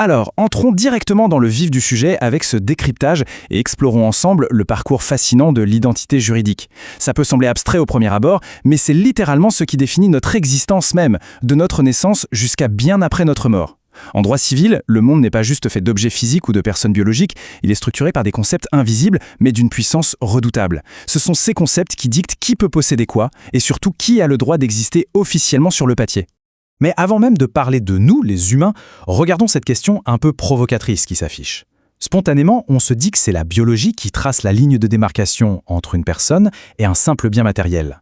Alors, entrons directement dans le vif du sujet avec ce décryptage et explorons ensemble le parcours fascinant de l'identité juridique. Ça peut sembler abstrait au premier abord, mais c'est littéralement ce qui définit notre existence même, de notre naissance jusqu'à bien après notre mort. En droit civil, le monde n'est pas juste fait d'objets physiques ou de personnes biologiques, il est structuré par des concepts invisibles, mais d'une puissance redoutable. Ce sont ces concepts qui dictent qui peut posséder quoi, et surtout qui a le droit d'exister officiellement sur le papier. Mais avant même de parler de nous, les humains, regardons cette question un peu provocatrice qui s'affiche. Spontanément, on se dit que c'est la biologie qui trace la ligne de démarcation entre une personne et un simple bien matériel.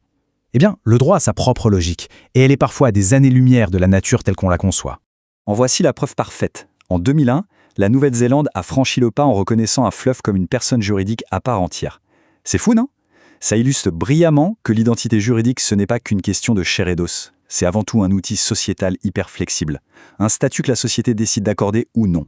Eh bien, le droit a sa propre logique, et elle est parfois à des années-lumière de la nature telle qu'on la conçoit. En voici la preuve parfaite. En 2001, la Nouvelle-Zélande a franchi le pas en reconnaissant un fleuve comme une personne juridique à part entière. C'est fou, non? Ça illustre brillamment que l'identité juridique, ce n'est pas qu'une question de chair et d'os. C'est avant tout un outil sociétal hyper flexible. Un statut que la société décide d'accorder ou non.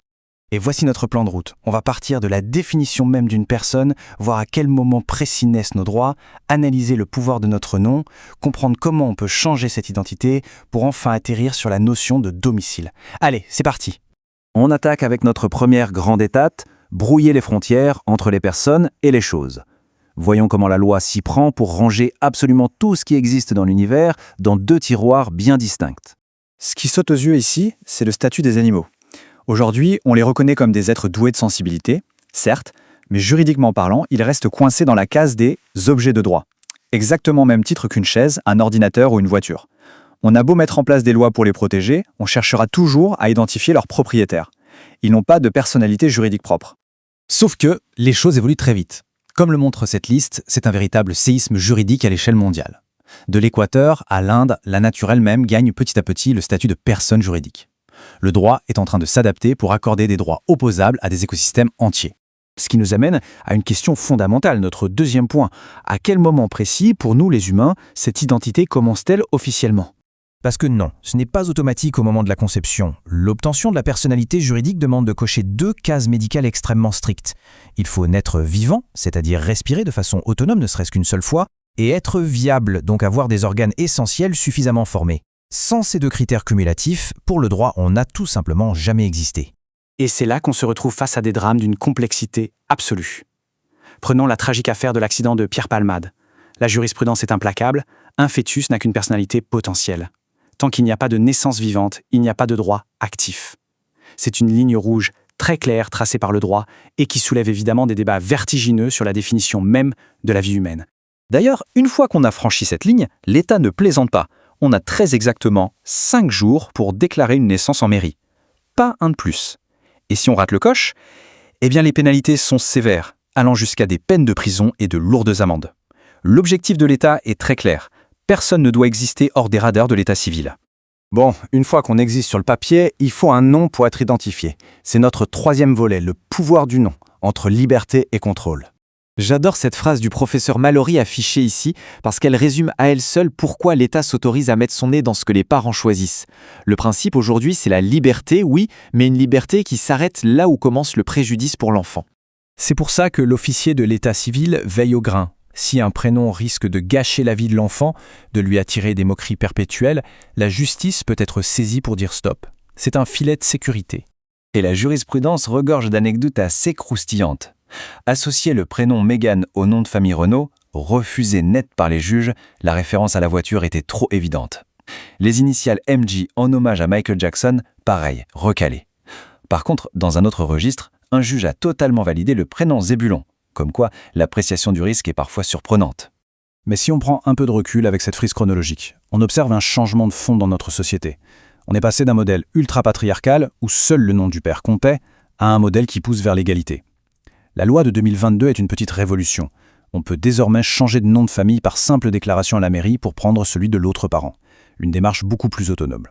Et voici notre plan de route. On va partir de la définition même d'une personne, voir à quel moment précis naissent nos droits, analyser le pouvoir de notre nom, comprendre comment on peut changer cette identité pour enfin atterrir sur la notion de domicile. Allez, c'est parti. On attaque avec notre première grande étape, brouiller les frontières entre les personnes et les choses. Voyons comment la loi s'y prend pour ranger absolument tout ce qui existe dans l'univers dans deux tiroirs bien distincts. Ce qui saute aux yeux ici, c'est le statut des animaux. Aujourd'hui, on les reconnaît comme des êtres doués de sensibilité, certes, mais juridiquement parlant, ils restent coincés dans la case des objets de droit. Exactement au même titre qu'une chaise, un ordinateur ou une voiture. On a beau mettre en place des lois pour les protéger, on cherchera toujours à identifier leurs propriétaires. Ils n'ont pas de personnalité juridique propre. Sauf que les choses évoluent très vite. Comme le montre cette liste, c'est un véritable séisme juridique à l'échelle mondiale. De l'Équateur à l'Inde, la nature elle-même gagne petit à petit le statut de personne juridique. Le droit est en train de s'adapter pour accorder des droits opposables à des écosystèmes entiers. Ce qui nous amène à une question fondamentale, notre deuxième point. À quel moment précis, pour nous les humains, cette identité commence-t-elle officiellement ? Parce que non, ce n'est pas automatique au moment de la conception. L'obtention de la personnalité juridique demande de cocher 2 cases médicales extrêmement strictes. Il faut naître vivant, c'est-à-dire respirer de façon autonome ne serait-ce qu'une seule fois, et être viable, donc avoir des organes essentiels suffisamment formés. Sans ces 2 critères cumulatifs, pour le droit, on n'a tout simplement jamais existé. Et c'est là qu'on se retrouve face à des drames d'une complexité absolue. Prenons la tragique affaire de l'accident de Pierre Palmade. La jurisprudence est implacable, un fœtus n'a qu'une personnalité potentielle. Tant qu'il n'y a pas de naissance vivante, il n'y a pas de droit actif. C'est une ligne rouge très claire tracée par le droit et qui soulève évidemment des débats vertigineux sur la définition même de la vie humaine. D'ailleurs, une fois qu'on a franchi cette ligne, l'État ne plaisante pas. On a très exactement 5 jours pour déclarer une naissance en mairie. Pas un de plus. Et si on rate le coche, eh bien les pénalités sont sévères, allant jusqu'à des peines de prison et de lourdes amendes. L'objectif de l'État est très clair. Personne ne doit exister hors des radars de l'état civil. Bon, une fois qu'on existe sur le papier, il faut un nom pour être identifié. C'est notre 3e volet, le pouvoir du nom, entre liberté et contrôle. J'adore cette phrase du professeur Mallory affichée ici parce qu'elle résume à elle seule pourquoi l'État s'autorise à mettre son nez dans ce que les parents choisissent. Le principe aujourd'hui, c'est la liberté, oui, mais une liberté qui s'arrête là où commence le préjudice pour l'enfant. C'est pour ça que l'officier de l'état civil veille au grain. Si un prénom risque de gâcher la vie de l'enfant, de lui attirer des moqueries perpétuelles, la justice peut être saisie pour dire stop. C'est un filet de sécurité. Et la jurisprudence regorge d'anecdotes assez croustillantes. Associer le prénom Meghan au nom de famille Renault, refusé net par les juges, la référence à la voiture était trop évidente. Les initiales MJ en hommage à Michael Jackson, pareil, recalé. Par contre, dans un autre registre, un juge a totalement validé le prénom Zébulon. Comme quoi, l'appréciation du risque est parfois surprenante. Mais si on prend un peu de recul avec cette frise chronologique, on observe un changement de fond dans notre société. On est passé d'un modèle ultra-patriarcal, où seul le nom du père comptait, à un modèle qui pousse vers l'égalité. La loi de 2022 est une petite révolution. On peut désormais changer de nom de famille par simple déclaration à la mairie pour prendre celui de l'autre parent. Une démarche beaucoup plus autonome.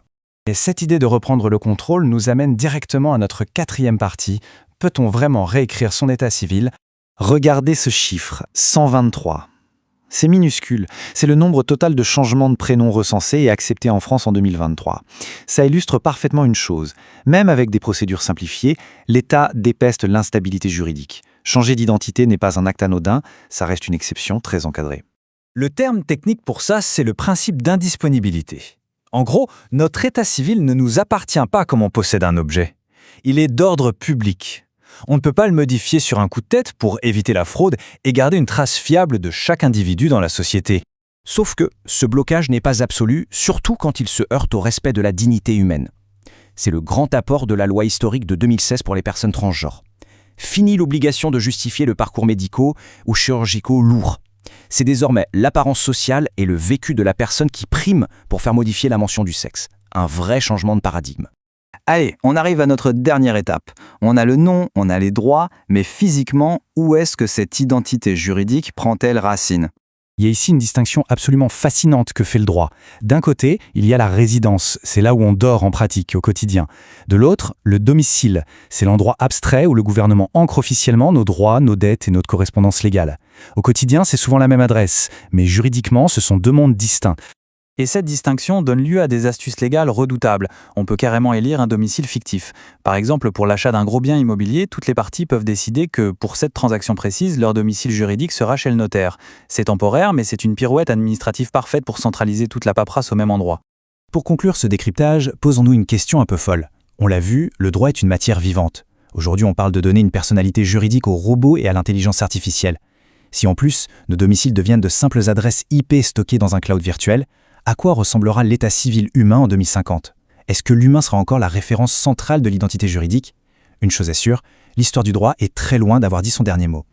Et cette idée de reprendre le contrôle nous amène directement à notre 4e partie. Peut-on vraiment réécrire son état civil ? Regardez ce chiffre, 123. C'est minuscule, c'est le nombre total de changements de prénoms recensés et acceptés en France en 2023. Ça illustre parfaitement une chose. Même avec des procédures simplifiées, l'État dépeste l'instabilité juridique. Changer d'identité n'est pas un acte anodin, ça reste une exception très encadrée. Le terme technique pour ça, c'est le principe d'indisponibilité. En gros, notre état civil ne nous appartient pas comme on possède un objet. Il est d'ordre public. On ne peut pas le modifier sur un coup de tête pour éviter la fraude et garder une trace fiable de chaque individu dans la société. Sauf que ce blocage n'est pas absolu, surtout quand il se heurte au respect de la dignité humaine. C'est le grand apport de la loi historique de 2016 pour les personnes transgenres. Fini l'obligation de justifier le parcours médicaux ou chirurgicaux lourd. C'est désormais l'apparence sociale et le vécu de la personne qui priment pour faire modifier la mention du sexe. Un vrai changement de paradigme. Allez, on arrive à notre dernière étape. On a le nom, on a les droits, mais physiquement, où est-ce que cette identité juridique prend-elle racine ? Il y a ici une distinction absolument fascinante que fait le droit. D'un côté, il y a la résidence, c'est là où on dort en pratique, au quotidien. De l'autre, le domicile, c'est l'endroit abstrait où le gouvernement ancre officiellement nos droits, nos dettes et notre correspondance légale. Au quotidien, c'est souvent la même adresse, mais juridiquement, ce sont deux mondes distincts. Et cette distinction donne lieu à des astuces légales redoutables. On peut carrément élire un domicile fictif. Par exemple, pour l'achat d'un gros bien immobilier, toutes les parties peuvent décider que, pour cette transaction précise, leur domicile juridique sera chez le notaire. C'est temporaire, mais c'est une pirouette administrative parfaite pour centraliser toute la paperasse au même endroit. Pour conclure ce décryptage, posons-nous une question un peu folle. On l'a vu, le droit est une matière vivante. Aujourd'hui, on parle de donner une personnalité juridique aux robots et à l'intelligence artificielle. Si en plus, nos domiciles deviennent de simples adresses IP stockées dans un cloud virtuel, à quoi ressemblera l'état civil humain en 2050 ? Est-ce que l'humain sera encore la référence centrale de l'identité juridique ? Une chose est sûre, l'histoire du droit est très loin d'avoir dit son dernier mot.